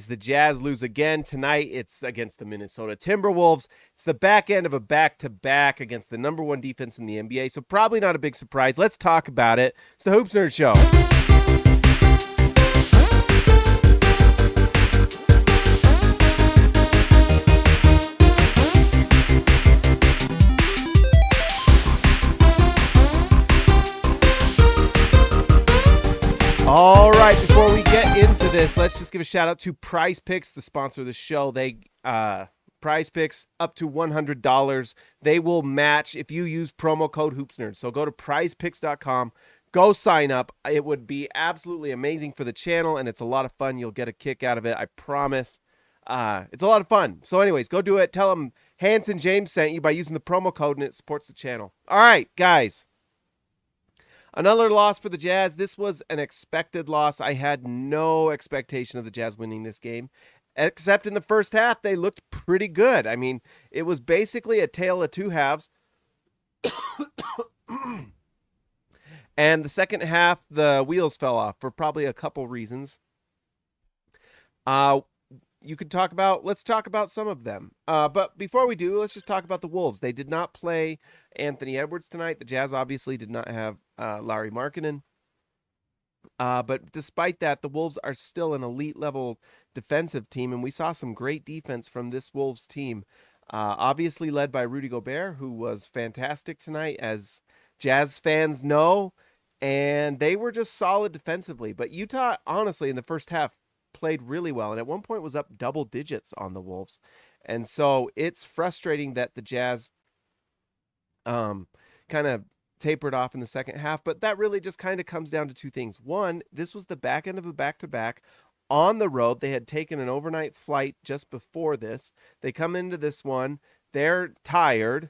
The Jazz lose again tonight. It's against the Minnesota Timberwolves. It's the back end of a back-to-back against the number one defense in the NBA, so probably not a big surprise. Let's talk about it. It's the Hoops Nerd Show. All right, before we get into this, let's just give a shout out to Prize Picks, the sponsor of the show. They Prize Picks up to $100. They will match if you use promo code HoopsNerd. So go to prizepicks.com, go sign up. It would be absolutely amazing for the channel, and it's a lot of fun. You'll get a kick out of it, I promise. It's a lot of fun. So anyways, go do it. Tell them Hanson James sent you by using the promo code, and it supports the channel. All right, guys. Another loss for the Jazz. This was an expected loss. I had no expectation of the Jazz winning this game, except in the first half, they looked pretty good. I mean, it was basically a tale of two halves. And the second half, the wheels fell off for probably a couple reasons. Let's talk about some of them. But before we do, let's just talk about the Wolves. They did not play Anthony Edwards tonight. The Jazz obviously did not have Lauri Markkanen. But despite that, the Wolves are still an elite level defensive team, and we saw some great defense from this Wolves team. Obviously led by Rudy Gobert, who was fantastic tonight, as Jazz fans know, and they were just solid defensively. But Utah, honestly, in the first half, played really well, and at one point was up double digits on the Wolves. And so it's frustrating that the Jazz kind of tapered off in the second half, but that really just kind of comes down to two things. One, this was the back end of a back-to-back on the road. They had taken an overnight flight just before this. They come into this one, they're tired,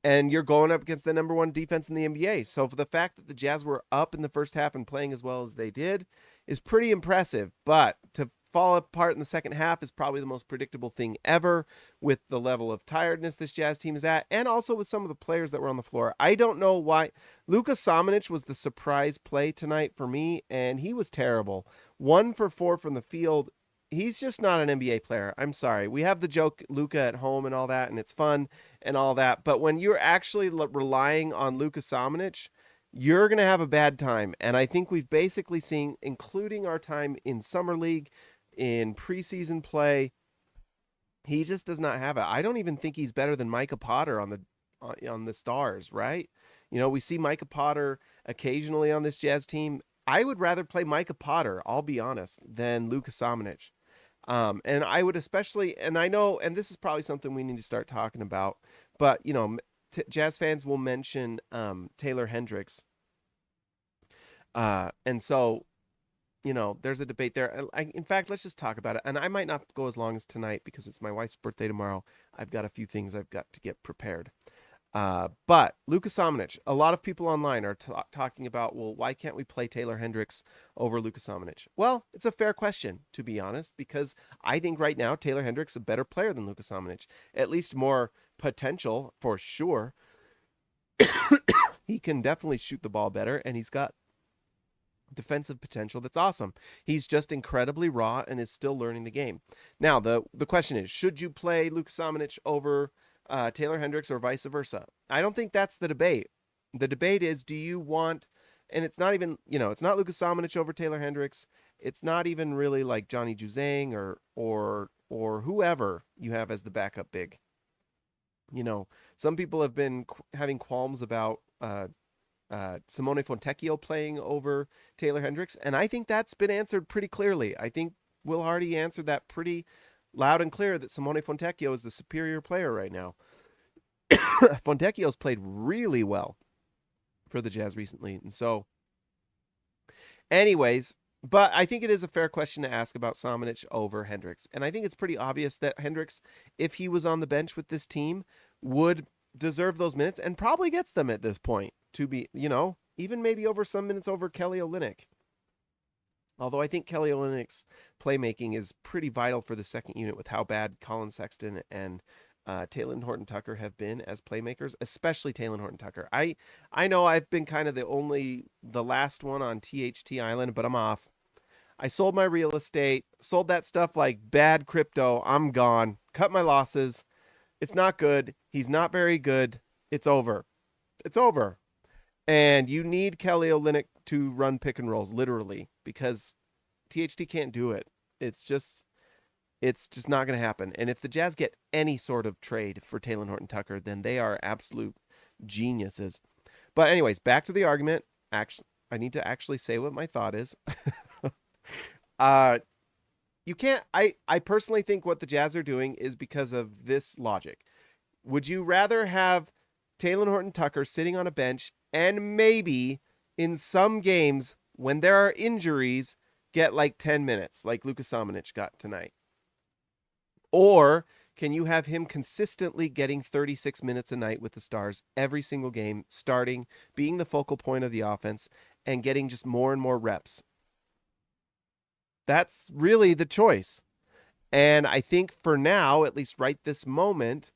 and you're going up against the number one defense in the NBA. So for the fact that the Jazz were up in the first half and playing as well as they did is pretty impressive, but to fall apart in the second half is probably the most predictable thing ever with the level of tiredness this Jazz team is at, and also with some of the players that were on the floor. I don't know why. Luka Samanic was the surprise play tonight for me, and he was terrible. 1 for 4 from the field. He's just not an NBA player. I'm sorry. We have the joke Luka at home and all that, and it's fun and all that, but when you're actually relying on Luka Samanic, you're going to have a bad time. And I think we've basically seen, including our time in Summer League, in preseason play, he just does not have it. I don't even think he's better than Micah Potter on the Stars, right? You know, we see Micah Potter occasionally on this Jazz team. I would rather play Micah Potter, I'll be honest, than Luka Samanic. And I would especially, and I know, and this is probably something we need to start talking about, but, you know, Jazz fans will mention Taylor Hendricks. And so, you know, there's a debate there. In fact, let's just talk about it. And I might not go as long as tonight because it's my wife's birthday tomorrow. I've got a few things I've got to get prepared. But Luka Samanic, a lot of people online are talking about, well, why can't we play Taylor Hendricks over Luka Samanic? Well, it's a fair question, to be honest, because I think right now Taylor Hendricks is a better player than Luka Samanic, at least more potential for sure. He can definitely shoot the ball better, and he's got defensive potential that's awesome. He's just incredibly raw and is still learning the game. Now, the question is, should you play Luka Samanic over Taylor Hendricks or vice versa? I don't think that's the debate. The debate is, do you want, and it's not even, you know, it's not Luka Samanic over Taylor Hendricks. It's not even really like Johnny Juzang or whoever you have as the backup big. You know, some people have been having qualms about Simone Fontecchio playing over Taylor Hendricks, and I think that's been answered pretty clearly. I think Will Hardy answered that pretty loud and clear that Simone Fontecchio is the superior player right now. Fontecchio's played really well for the Jazz recently, and so anyways, but I think it is a fair question to ask about Samanic over Hendricks, and I think it's pretty obvious that Hendricks, if he was on the bench with this team, would deserve those minutes and probably gets them at this point to be, you know, even maybe over some minutes over Kelly Olynyk. Although I think Kelly Olynyk's playmaking is pretty vital for the second unit with how bad Colin Sexton and Talen Horton-Tucker have been as playmakers, especially Talen Horton-Tucker. I know I've been kind of the last one on THT Island, but I'm off. I sold my real estate, sold that stuff like bad crypto. I'm gone. Cut my losses. It's not good. He's not very good. It's over. It's over. And you need Kelly Olynyk to run pick and rolls, literally, because THT can't do it. It's just it's just not going to happen. And if the Jazz get any sort of trade for Taylor Horton Tucker, then they are absolute geniuses. But anyways, back to the argument. Actually, I need to actually say what my thought is. uh you can't I personally think what the Jazz are doing is because of this logic. Would you rather have Taylor Horton Tucker sitting on a bench and maybe in some games when there are injuries get like 10 minutes like Lucas Samanic got tonight? Or can you have him consistently getting 36 minutes a night with the Stars every single game, starting, being the focal point of the offense, and getting just more and more reps? That's really the choice. And I think for now, at least right this moment,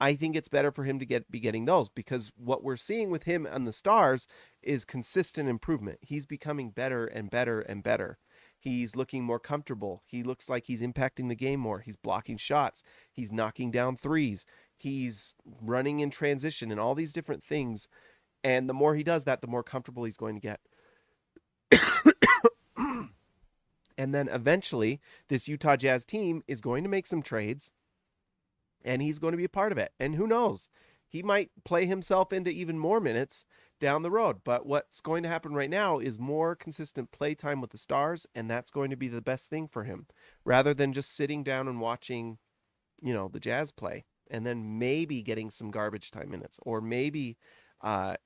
I think it's better for him to be getting those, because what we're seeing with him and the Stars is consistent improvement. He's becoming better and better and better. He's looking more comfortable. He looks like he's impacting the game more. He's blocking shots. He's knocking down threes. He's running in transition and all these different things. And the more he does that, the more comfortable he's going to get. And then eventually, this Utah Jazz team is going to make some trades, and he's going to be a part of it. And who knows? He might play himself into even more minutes down the road. But what's going to happen right now is more consistent play time with the Stars, and that's going to be the best thing for him, rather than just sitting down and watching, the Jazz play, and then maybe getting some garbage time minutes, or maybe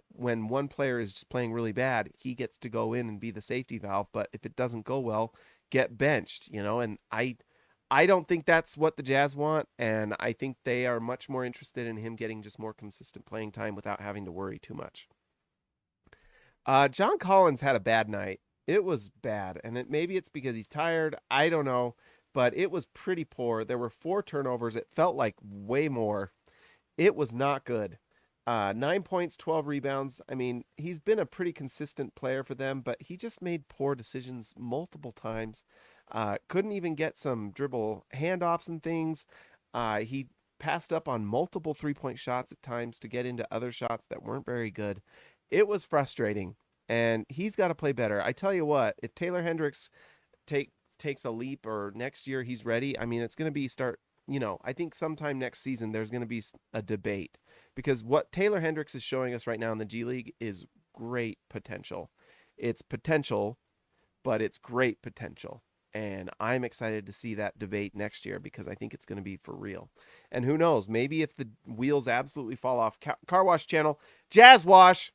when one player is just playing really bad, he gets to go in and be the safety valve. But if it doesn't go well, get benched, and I don't think that's what the Jazz want, and I think they are much more interested in him getting just more consistent playing time without having to worry too much. John Collins had a bad night. It was bad, and maybe it's because he's tired. I don't know, but it was pretty poor. There were 4 turnovers. It felt like way more. It was not good. 9 points, 12 rebounds. I mean, he's been a pretty consistent player for them, but he just made poor decisions multiple times. Couldn't even get some dribble handoffs and things. He passed up on multiple 3-point shots at times to get into other shots that weren't very good. It was frustrating, and he's got to play better. I tell you what, if Taylor Hendricks takes a leap, or next year he's ready, I mean, it's going to be I think sometime next season there's going to be a debate, because what Taylor Hendricks is showing us right now in the G League is great potential. It's potential, but it's great potential. And I'm excited to see that debate next year, because I think it's going to be for real. And who knows, maybe if the wheels absolutely fall off, Car Wash Channel, Jazz Wash,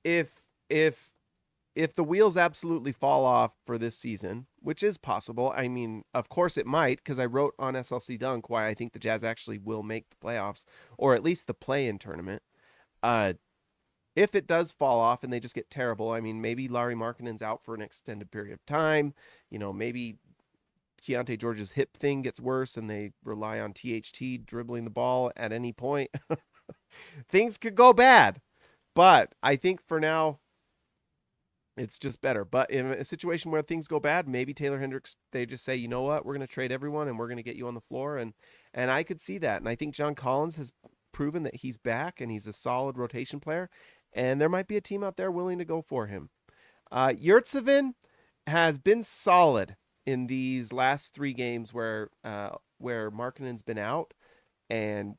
if the wheels absolutely fall off for this season, which is possible. I mean, of course it might, because I wrote on SLC Dunk why I think the Jazz actually will make the playoffs, or at least the play-in tournament. If it does fall off and they just get terrible, I mean, maybe Lauri Markkanen's out for an extended period of time. Maybe Keonte George's hip thing gets worse and they rely on THT dribbling the ball at any point. Things could go bad. But I think for now, it's just better. But in a situation where things go bad, maybe Taylor Hendricks, they just say, you know what, we're going to trade everyone and we're going to get you on the floor. And I could see that. And I think John Collins has proven that he's back and he's a solid rotation player. And there might be a team out there willing to go for him. Yurtsevin has been solid in these last 3 games where Markkanen's been out. And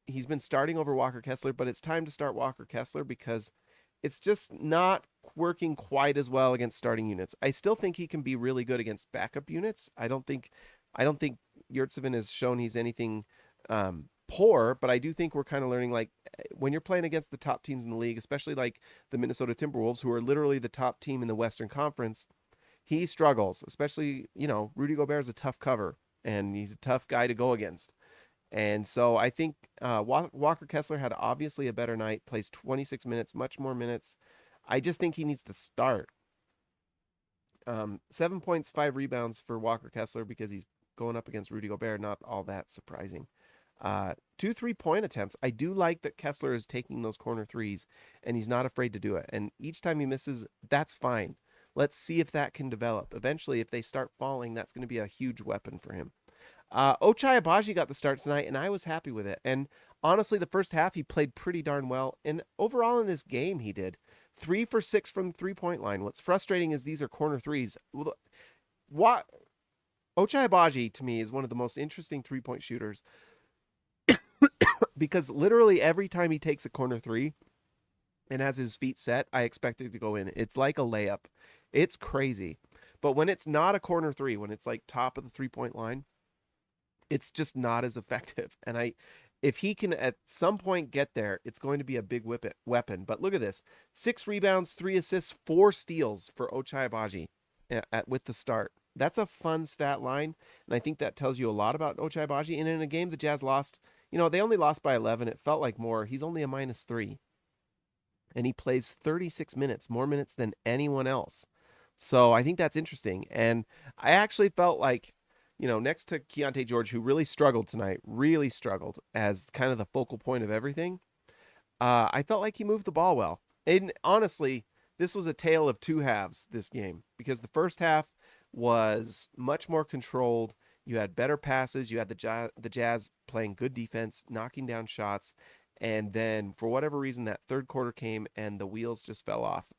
he's been starting over Walker Kessler, but it's time to start Walker Kessler, because it's just not working quite as well against starting units. I still think he can be really good against backup units. I don't think Yurtsevin has shown he's anything poor, but I do think we're kind of learning, like, when you're playing against the top teams in the league, especially like the Minnesota Timberwolves, who are literally the top team in the Western Conference, he struggles, especially, Rudy Gobert is a tough cover and he's a tough guy to go against. And so I think Walker Kessler had obviously a better night, plays 26 minutes, much more minutes. I just think he needs to start. 7 points, 5 rebounds for Walker Kessler, because he's going up against Rudy Gobert. Not all that surprising. 2 3-point attempts. I do like that Kessler is taking those corner threes and he's not afraid to do it. And each time he misses, that's fine. Let's see if that can develop. Eventually, if they start falling, that's going to be a huge weapon for him. Ochai Agbaji got the start tonight, and I was happy with it. And honestly, the first half, he played pretty darn well. And overall in this game, he did 3 for 6 from the three-point line. What's frustrating is these are corner threes. What Ochai Agbaji, to me, is one of the most interesting three-point shooters because literally every time he takes a corner three and has his feet set, I expect it to go in. It's like a layup. It's crazy. But when it's not a corner three, when it's like top of the three-point line, it's just not as effective. And if he can at some point get there, it's going to be a big weapon. But look at this: 6 rebounds, 3 assists, 4 steals for Ochai Agbaji with the start. That's a fun stat line, and I think that tells you a lot about Ochai Agbaji. And in a game the Jazz lost, they only lost by 11. It felt like more. He's only a -3, and he plays 36 minutes, more minutes than anyone else. So I think that's interesting. And I actually felt like, next to Keonte George, who really struggled tonight, really struggled as kind of the focal point of everything, I felt like he moved the ball well. And honestly, this was a tale of two halves, this game, because the first half was much more controlled. You had better passes. You had the Jazz playing good defense, knocking down shots. And then, for whatever reason, that third quarter came and the wheels just fell off.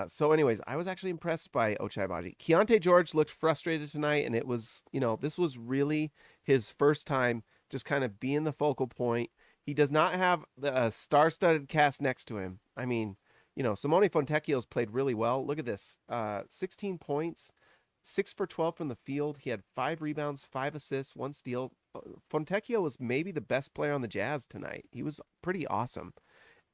So anyways, I was actually impressed by Ochai Agbaji. Keonte George looked frustrated tonight, and it was, this was really his first time just kind of being the focal point. He does not have the star-studded cast next to him. I mean, Simone Fontecchio's played really well. Look at this. 16 points, 6 for 12 from the field. He had 5 rebounds, 5 assists, 1 steal. Fontecchio was maybe the best player on the Jazz tonight. He was pretty awesome.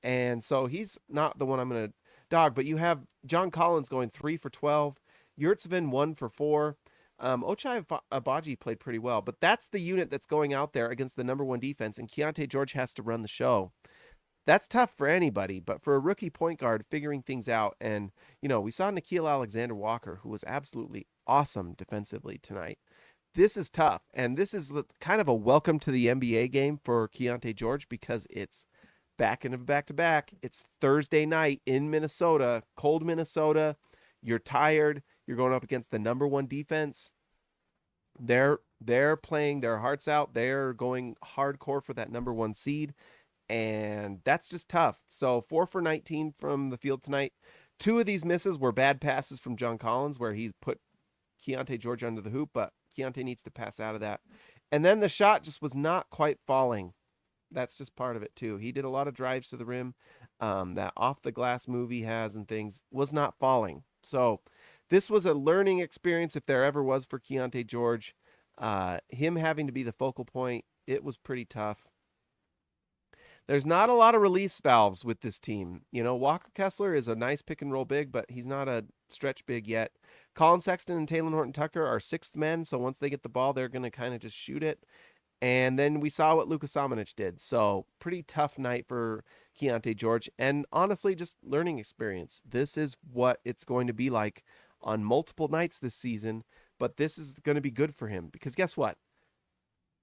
And so he's not the one I'm going to dog, but you have John Collins going 3 for 12, Yurtseven 1 for 4. Ochai Agbaji played pretty well, but that's the unit that's going out there against the #1 defense, and Keonte George has to run the show. That's tough for anybody, but for a rookie point guard figuring things out, and we saw Nickeil Alexander-Walker, who was absolutely awesome defensively tonight. This is tough, and this is kind of a welcome to the NBA game for Keonte George because it's back-to-back. It's Thursday night in Minnesota, cold Minnesota. You're tired. You're going up against the #1 defense. They're playing their hearts out. They're going hardcore for that #1 seed, and that's just tough. So 4 for 19 from the field tonight. 2 of these misses were bad passes from John Collins, where he put Keonte George under the hoop, but Keonte needs to pass out of that. And then the shot just was not quite falling. That's just part of it too. He did a lot of drives to the rim. That off the glass move he has and things was not falling. So this was a learning experience if there ever was for Keonte George. Him having to be the focal point, it was pretty tough. There's not a lot of release valves with this team. Walker Kessler is a nice pick and roll big, but he's not a stretch big yet. Colin Sexton and Taylor Horton-Tucker are 6th men, so once they get the ball, they're going to kind of just shoot it. And then we saw what Luka Samanic did. So pretty tough night for Keonte George. And honestly, just learning experience. This is what it's going to be like on multiple nights this season. But this is going to be good for him. Because guess what?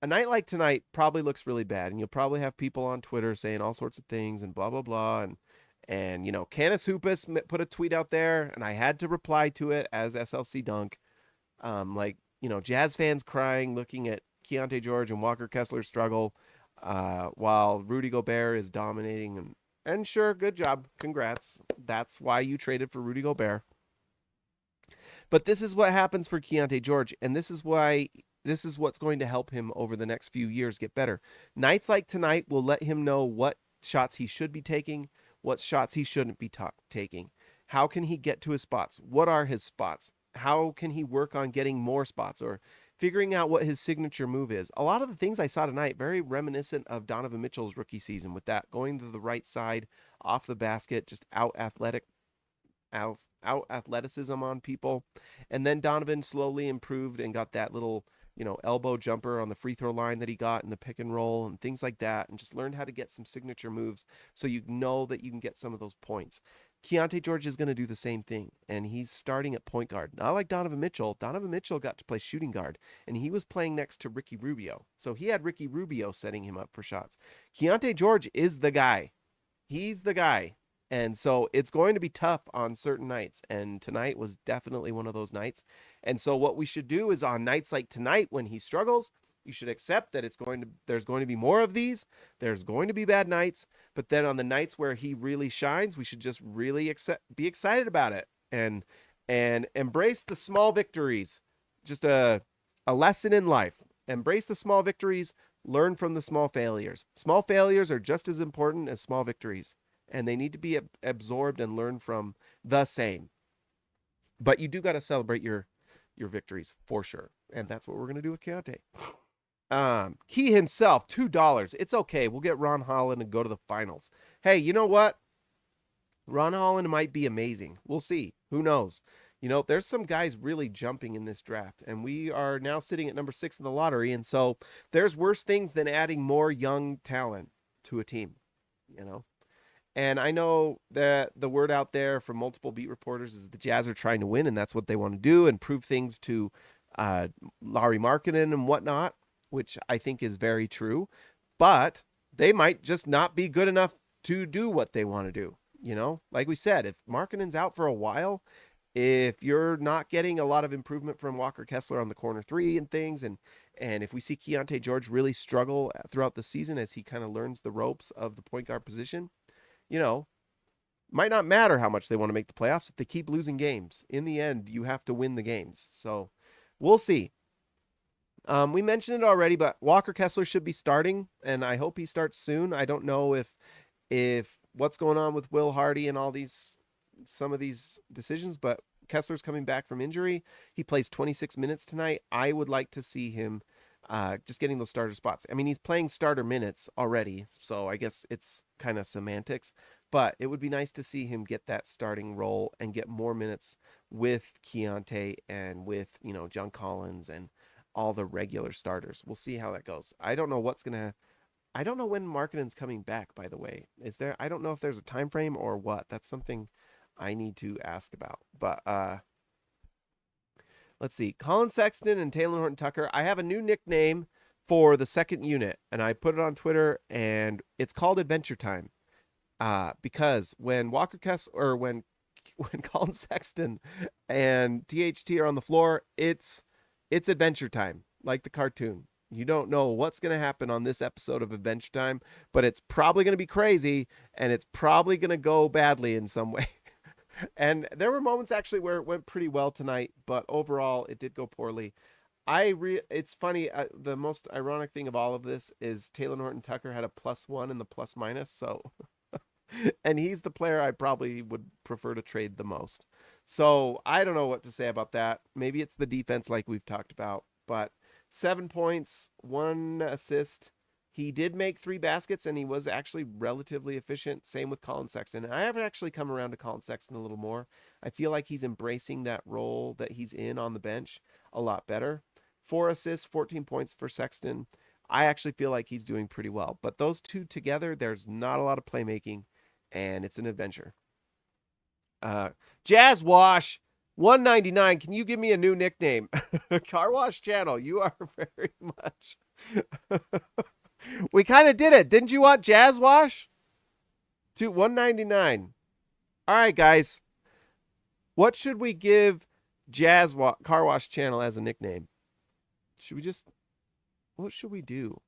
A night like tonight probably looks really bad. And you'll probably have people on Twitter saying all sorts of things and blah, blah, blah. And Canis Hoopus put a tweet out there. And I had to reply to it as SLC Dunk. Jazz fans crying, looking at Keonte George and Walker Kessler struggle while Rudy Gobert is dominating. And sure, good job. Congrats. That's why you traded for Rudy Gobert. But this is what happens for Keonte George, and this is what's going to help him over the next few years get better. Nights like tonight will let him know what shots he should be taking, what shots he shouldn't be taking. How can he get to his spots? What are his spots? How can he work on getting more spots or figuring out what his signature move is? A lot of the things I saw tonight, very reminiscent of Donovan Mitchell's rookie season with that, going to the right side, off the basket, just out athleticism on people. And then Donovan slowly improved and got that little, elbow jumper on the free throw line that he got in the pick and roll and things like that, and just learned how to get some signature moves so you know that you can get some of those points. Keonte George is going to do the same thing, and he's starting at point guard. Not like Donovan Mitchell. Donovan Mitchell got to play shooting guard, and he was playing next to Ricky Rubio. So he had Ricky Rubio setting him up for shots. Keonte George is the guy. He's the guy. And so it's going to be tough on certain nights. And tonight was definitely one of those nights. And so what we should do is on nights like tonight when he struggles, you should accept that there's going to be more of these. There's going to be bad nights. But then on the nights where he really shines, we should just really be excited about it and embrace the small victories. Just a lesson in life. Embrace the small victories. Learn from the small failures. Small failures are just as important as small victories, and they need to be absorbed and learned from the same. But you do got to celebrate your victories for sure, and that's what we're going to do with Keyonte. Key himself, $2. It's okay. We'll get Ron Holland and go to the finals. Hey, you know what? Ron Holland might be amazing. We'll see. Who knows? You know, there's some guys really jumping in this draft, and we are now sitting at number 6 in the lottery. And so there's worse things than adding more young talent to a team, you know? And I know that the word out there from multiple beat reporters is the Jazz are trying to win, and that's what they want to do and prove things to Lauri Markkanen and whatnot, which I think is very true. But they might just not be good enough to do what they want to do. You know, like we said, if Markkanen's out for a while, if you're not getting a lot of improvement from Walker Kessler on the corner three and things, and if we see Keonte George really struggle throughout the season as he kind of learns the ropes of the point guard position, you know, might not matter how much they want to make the playoffs if they keep losing games. In the end, you have to win the games. So we'll see. We mentioned it already, but Walker Kessler should be starting, and I hope he starts soon. I don't know if what's going on with Will Hardy and some of these decisions, but Kessler's coming back from injury. He plays 26 minutes tonight. I would like to see him just getting those starter spots. I mean, he's playing starter minutes already, so I guess it's kind of semantics, but it would be nice to see him get that starting role and get more minutes with Keyonte and with, you know, John Collins and all the regular starters. We'll see how that goes. I don't know when Markkanen's coming back, by the way. I don't know if there's a time frame or what. That's something I need to ask about. But let's see. Colin Sexton and Taylor Horton Tucker. I have a new nickname for the second unit, and I put it on Twitter, and it's called Adventure Time. Because when Walker Kessler or when Colin Sexton and THT are on the floor, it's Adventure Time, like the cartoon. You don't know what's going to happen on this episode of Adventure Time, but it's probably going to be crazy, and it's probably going to go badly in some way. And there were moments actually where it went pretty well tonight, but overall it did go poorly. It's funny. The most ironic thing of all of this is Taylor Horton Tucker had a +1 in the plus minus. So, and he's the player I probably would prefer to trade the most. So I don't know what to say about that. Maybe it's the defense like we've talked about, but 7 points, 1 assist. He did make 3 baskets, and he was actually relatively efficient. Same with Colin Sexton. And I haven't actually come around to Colin Sexton a little more. I feel like he's embracing that role that he's in on the bench a lot better. 4 assists, 14 points for Sexton. I actually feel like he's doing pretty well. But those two together, there's not a lot of playmaking, and it's an adventure. Jazz Wash 199. Can you give me a new nickname? Car Wash Channel. You are very much. We kind of did it. Didn't you want Jazz Wash? To 199. All right, guys. What should we give Car Wash Channel as a nickname? What should we do?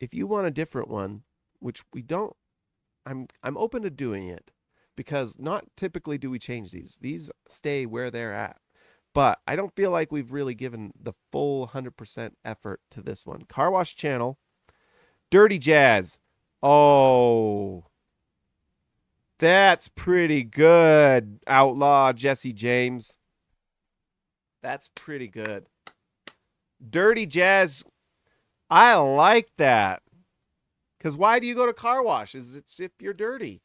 If you want a different one, which we don't, I'm open to doing it, because not typically do we change these. These stay where they're at. But I don't feel like we've really given the full 100% effort to this one. Car Wash Channel. Dirty Jazz. Oh. That's pretty good, Outlaw Jesse James. That's pretty good. Dirty Jazz. I like that. Because why do you go to Car Wash? Is it if you're dirty?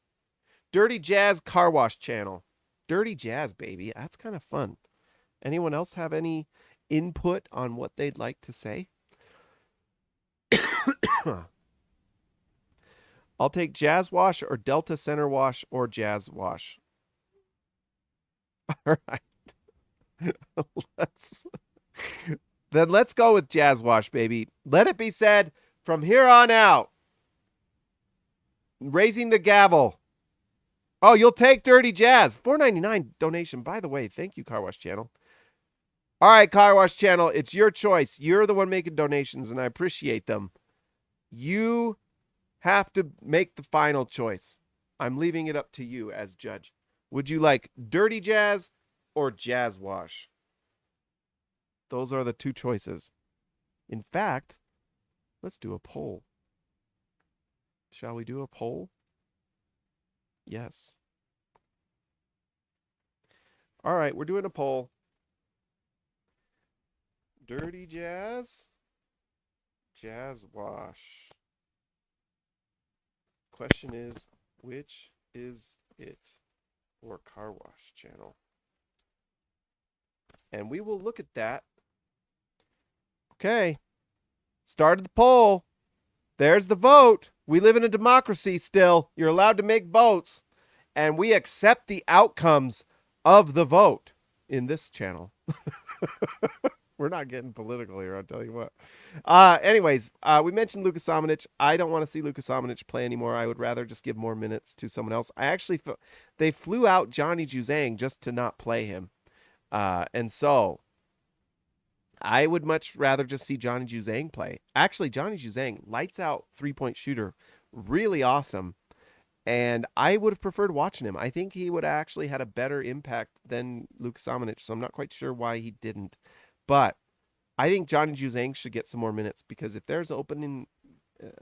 Dirty Jazz Car Wash Channel. Dirty Jazz, baby. That's kind of fun. Anyone else have any input on what they'd like to say? I'll take Jazz Wash or Delta Center Wash or Jazz Wash. All right. Let's go with Jazz Wash, baby. Let it be said from here on out. Raising the gavel. Oh, you'll take Dirty Jazz. $4.99 donation. By the way, thank you, Car Wash Channel. All right, Car Wash Channel, it's your choice. You're the one making donations, and I appreciate them. You have to make the final choice. I'm leaving it up to you as judge. Would you like Dirty Jazz or Jazz Wash? Those are the two choices. In fact, let's do a poll. Shall we do a poll? Yes. All right, we're doing a poll. Dirty Jazz, Jazz Wash. Question is, which is it for Car Wash Channel? And we will look at that. Okay. Started the poll. There's the vote. We live in a democracy still. You're allowed to make votes. And we accept the outcomes of the vote in this channel. We're not getting political here, I'll tell you what. Anyways, we mentioned Luka Samanic. I don't want to see Luka Samanic play anymore. I would rather just give more minutes to someone else. They flew out Johnny Juzang just to not play him. And so I would much rather just see Johnny Juzang play. Actually, Johnny Juzang, lights out three-point shooter, really awesome. And I would have preferred watching him. I think he would have actually had a better impact than Luka Samanic, so I'm not quite sure why he didn't. But I think Johnny Juzang should get some more minutes because if there's an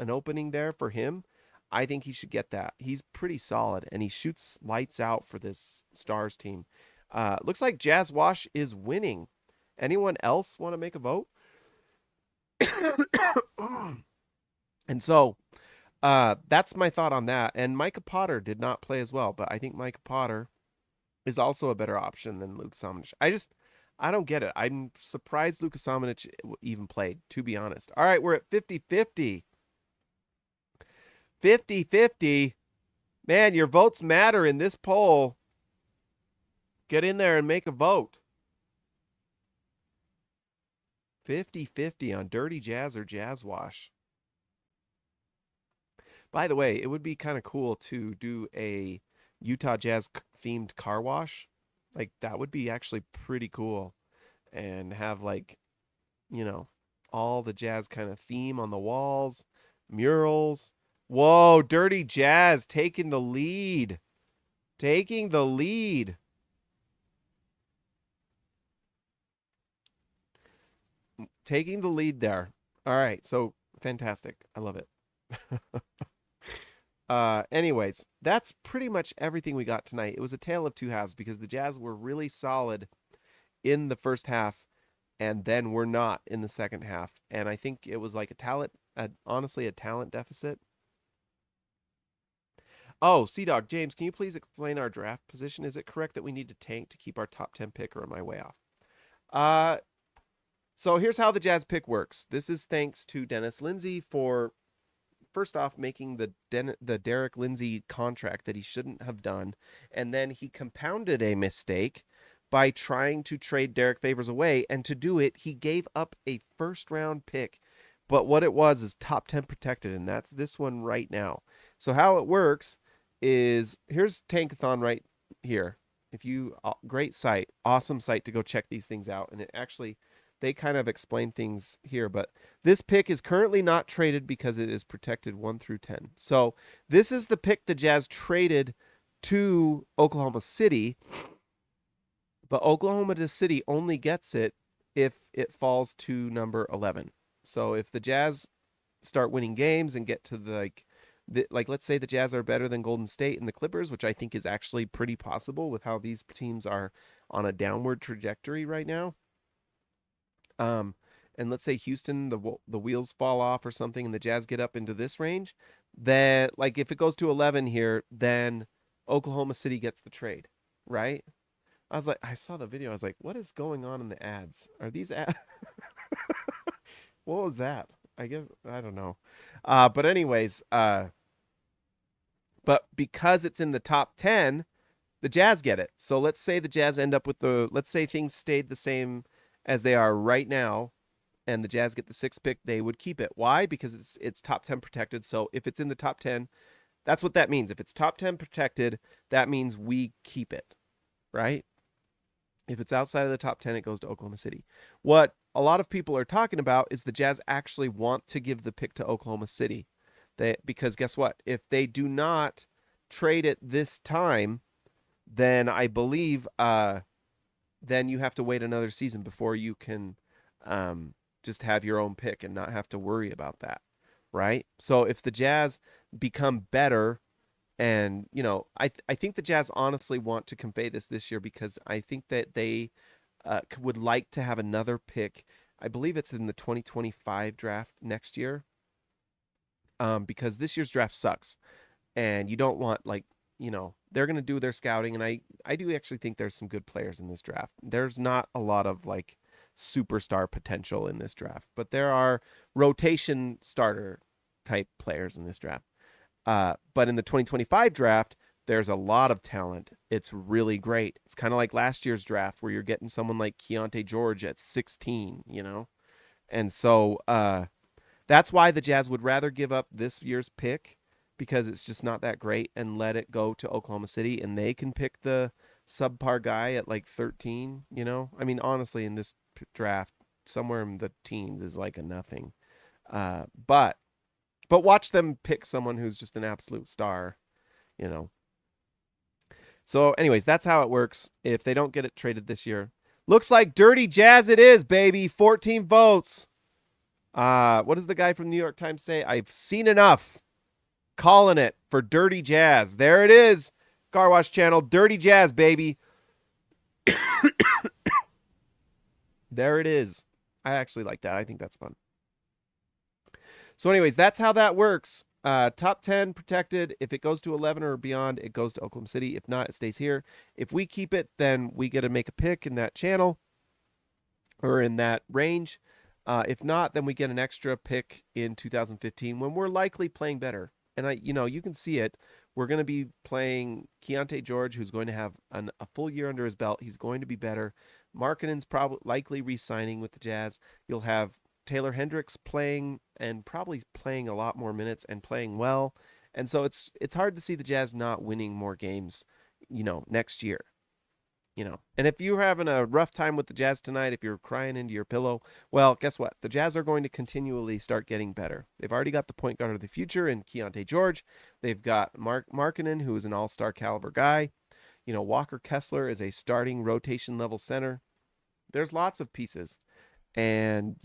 opening there for him, I think he should get that. He's pretty solid, and he shoots lights out for this Stars team. Looks like Jazz Wash is winning. Anyone else want to make a vote? And so that's my thought on that. And Micah Potter did not play as well, but I think Micah Potter is also a better option than Luka Samanic. I don't get it. I'm surprised Luka Samanic even played, to be honest. All right, we're at 50-50. 50-50. Man, your votes matter in this poll. Get in there and make a vote. 50-50 on Dirty Jazz or Jazz Wash. By the way, it would be kind of cool to do a Utah Jazz themed car wash. Like, that would be actually pretty cool. And have, like, you know, all the Jazz kind of theme on the walls, murals. Whoa, Dirty Jazz taking the lead. Taking the lead. Taking the lead there. All right, so fantastic. I love it. Anyways, that's pretty much everything we got tonight. It was a tale of two halves because the Jazz were really solid in the first half and then were not in the second half. And I think it was like honestly a talent deficit. Oh, Sea-Dog, James, can you please explain our draft position? Is it correct that we need to tank to keep our top 10 pick, or am I way off? So here's how the Jazz pick works. This is thanks to Dennis Lindsay for, first off, making the Derek Lindsay contract that he shouldn't have done. And then he compounded a mistake by trying to trade Derek Favors away. And to do it, he gave up a first-round pick. But what it was is top 10 protected, and that's this one right now. So how it works is, here's Tankathon right here. Great site, awesome site to go check these things out. And it actually, they kind of explain things here, but this pick is currently not traded because it is protected 1 through 10. So this is the pick the Jazz traded to Oklahoma City, but Oklahoma City only gets it if it falls to number 11. So if the Jazz start winning games and get to let's say the Jazz are better than Golden State and the Clippers, which I think is actually pretty possible with how these teams are on a downward trajectory right now. And let's say Houston, the wheels fall off or something, and the Jazz get up into this range, then, like, if it goes to 11 here, then Oklahoma City gets the trade, right? I saw the video. I was like, what is going on in the ads? Are these ads? What was that? I guess, I don't know. But anyways, but because it's in the top 10, the Jazz get it. So let's say the Jazz end up with let's say things stayed the same as they are right now, and the Jazz get the 6th pick, they would keep it. Why? Because it's top 10 protected. So if it's in the top 10, That's what that means. If it's top 10 protected, that means we keep it, right? If it's outside of the top 10, it goes to Oklahoma City. What a lot of people are talking about is the Jazz actually want to give the pick to Oklahoma City. Because guess what? If they do not trade it this time, then I believe then you have to wait another season before you can just have your own pick and not have to worry about that, right? So if the Jazz become better, and, I think the Jazz honestly want to convey this year because I think that they would like to have another pick. I believe it's in the 2025 draft next year, because this year's draft sucks. And you don't want, they're going to do their scouting. And I do actually think there's some good players in this draft. There's not a lot of, superstar potential in this draft. But there are rotation starter type players in this draft. But in the 2025 draft, there's a lot of talent. It's really great. It's kind of like last year's draft where you're getting someone like Keonte George at 16, And so that's why the Jazz would rather give up this year's pick, because it's just not that great, and let it go to Oklahoma City, and they can pick the subpar guy at 13, I mean, honestly, in this draft, somewhere in the teens is a nothing. But watch them pick someone who's just an absolute star, So anyways, that's how it works. If they don't get it traded this year, looks like Dirty Jazz it is, baby. 14 votes. What does the guy from New York Times say? I've seen enough. Calling it for Dirty Jazz. There it is. Car Wash Channel. Dirty Jazz, baby. There it is. I actually like that. I think that's fun. So anyways, that's how that works. Top 10 protected. If it goes to 11 or beyond, it goes to Oklahoma City. If not, it stays here. If we keep it, then we get to make a pick in that channel or in that range. If not, then we get an extra pick in 2015 when we're likely playing better. And you can see it. We're going to be playing Keonte George, who's going to have a full year under his belt. He's going to be better. Markkanen's likely re-signing with the Jazz. You'll have Taylor Hendricks playing, and probably playing a lot more minutes and playing well. And so it's hard to see the Jazz not winning more games, next year. And if you're having a rough time with the Jazz tonight, if you're crying into your pillow, well, guess what? The Jazz are going to continually start getting better. They've already got the point guard of the future in Keonte George. They've got Markkanen, who is an all-star caliber guy. Walker Kessler is a starting rotation level center. There's lots of pieces. And,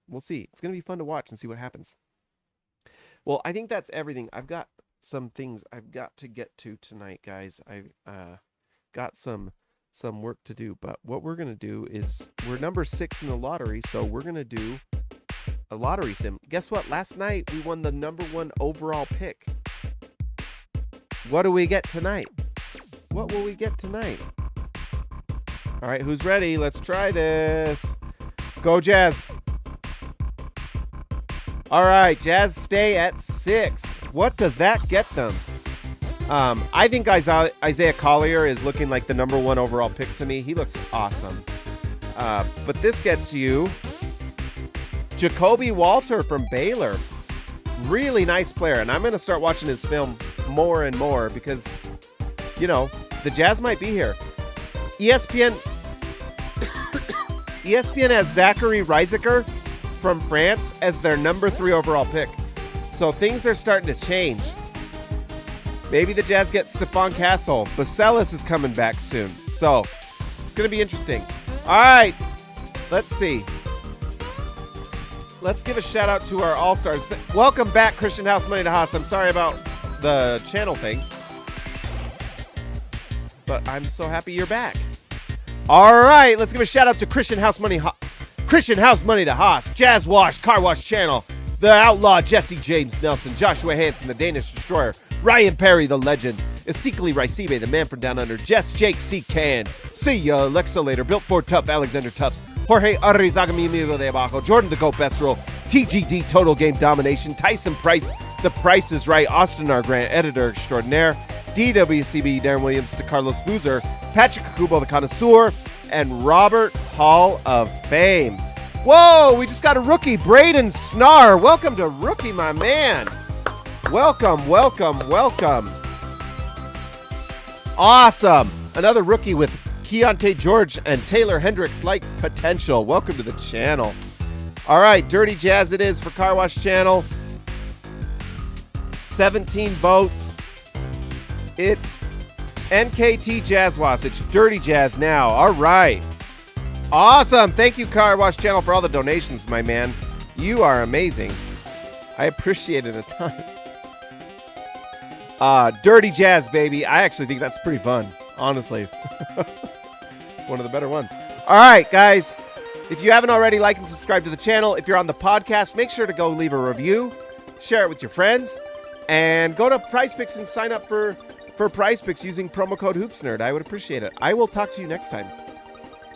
we'll see. It's going to be fun to watch and see what happens. Well, I think that's everything. I've got some things I've got to get to tonight, guys. I've got some work to do, but what we're going to do is we're number 6 in the lottery, so we're going to do a lottery sim. Guess what? Last night we won the number 1 overall pick. What do we get tonight? What will we get tonight? All right, who's ready? Let's try this. Go Jazz. All right, Jazz stay at 6. What does that get them? I think Isaiah Collier is looking like the number 1 overall pick to me. He looks awesome. But this gets you Jacoby Walter from Baylor. Really nice player. And I'm going to start watching his film more and more because, the Jazz might be here. ESPN has Zachary Reisecker from France as their number 3 overall pick. So things are starting to change. Maybe the Jazz get Stephon Castle. Baselis is coming back soon. So it's going to be interesting. All right. Let's see. Let's give a shout out to our All-Stars. Welcome back, Christian House Money to Haas. I'm sorry about the channel thing, but I'm so happy you're back. All right. Let's give a shout out to Christian House Money to Haas, Jazz Wash, Car Wash Channel, the Outlaw, Jesse James Nelson, Joshua Hanson, the Danish Destroyer, Ryan Perry, the legend, Ezekiel Raisibe, the man from down under, Jess Jake C. Can, See ya, Alexa Later, Built for Tough, Alexander Tufts, Jorge Arrizaga Mi Amigo de Abajo, Jordan the Goat Best Roll, TGD Total Game Domination, Tyson Price, The Price is Right, Austin R. Grant, Editor Extraordinaire, DWCB, Darren Williams, to Carlos Boozer, Patrick Kubo, the Connoisseur, and Robert Hall of Fame. Whoa, we just got a rookie, Braden Snar. Welcome to Rookie, my man. Welcome, welcome, welcome. Awesome. Another rookie with Keonte George and Taylor Hendricks like potential. Welcome to the channel. All right, Dirty Jazz it is for Car Wash Channel. 17 votes. It's NKT Jazz Wash. It's Dirty Jazz now. All right. Awesome. Thank you, Car Wash Channel, for all the donations, my man. You are amazing. I appreciate it a ton. Dirty Jazz, baby. I actually think that's pretty fun, honestly. One of the better ones. All right, guys. If you haven't already, like and subscribe to the channel. If you're on the podcast, make sure to go leave a review. Share it with your friends. And go to PrizePicks and sign up for PrizePicks using promo code HoopsNerd. I would appreciate it. I will talk to you next time.